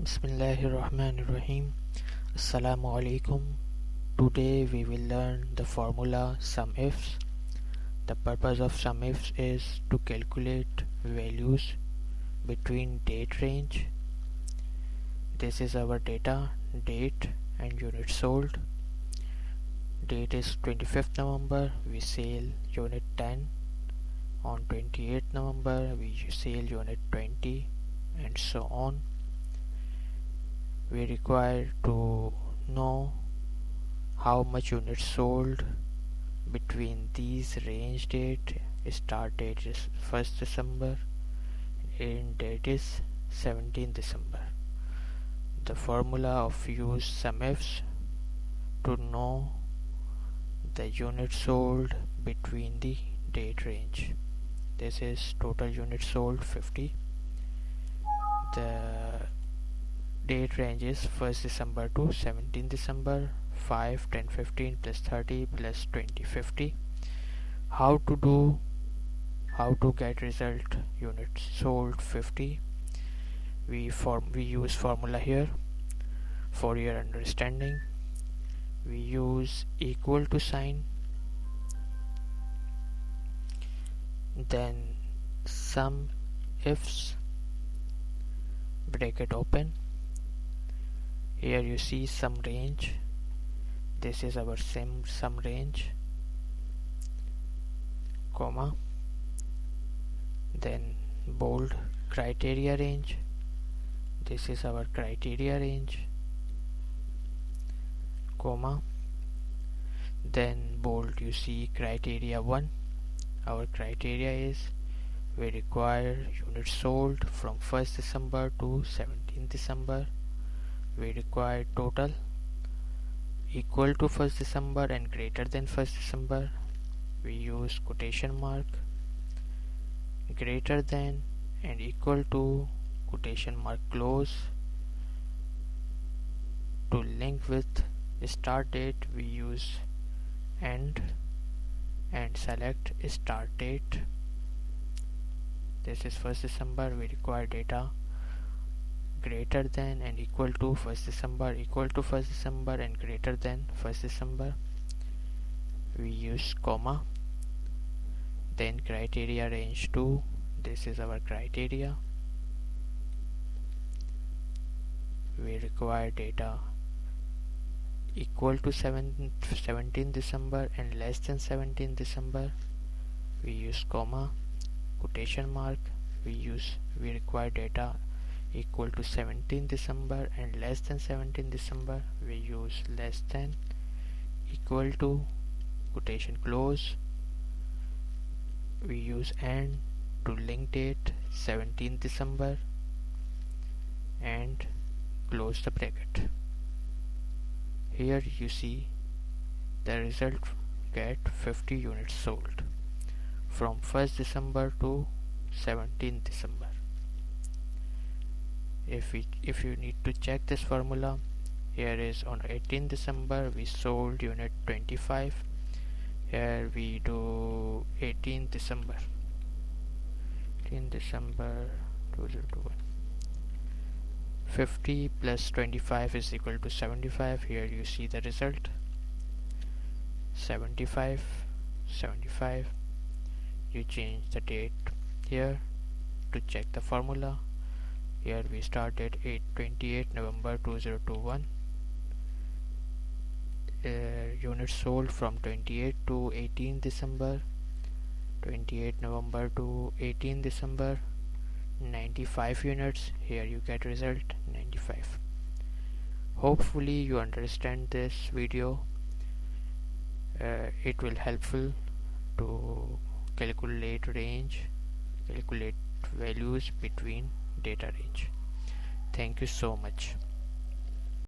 Bismillahirrahmanirrahim. Assalamu alaikum. Today we will learn the formula SUMIFS. The purpose of SUMIFS is to calculate values between date range. This is our data, date and unit sold. Date is 25th November, we sell unit 10. On 28th November we sell unit 20 and so on. We require to know how much units sold between these range date. Start date is 1st December, end date is 17th December. The formula of use SUMIFS to know the units sold between the date range. This is total units sold 50. The date range is 1st December to 17th December. 5, 10, 15 plus 30 plus 20, 50. How to get result units sold 50? We use formula here for your understanding. We use equal to sign, then SUMIFS bracket open. Here you see sum range. This is our sum range, comma, then bold criteria range. This is our criteria range, comma, then bold you see criteria 1. Our criteria is we require units sold from 1st December to 17th December. We require total equal to 1st December and greater than 1st December. We use quotation mark, greater than and equal to quotation mark close. To link with start date we use end and select start date. This is 1st December. We require data greater than and equal to 1st December, equal to 1st December and greater than 1st December. We use comma, then criteria range 2. This is our criteria. We require data equal to 17th December and less than 17th December. We use comma, quotation mark. We require data equal to 17th December and less than 17th December. We use less than, equal to, quotation close. We use and to link date 17th December and close the bracket. Here you see the result, get 50 units sold from 1st December to 17th December. If you need to check this formula, here is on 18th December we sold unit 25. Here we do 18th December 2021. 50 plus 25 is equal to 75. Here you see the result, 75. You change the date here to check the formula. Here we started 28 November 2021. Units sold from 28 to 18 December. 28 November to 18 December. 95 units. Here you get result 95. Hopefully you understand this video. It will helpful to calculate values between data range. Thank you so much.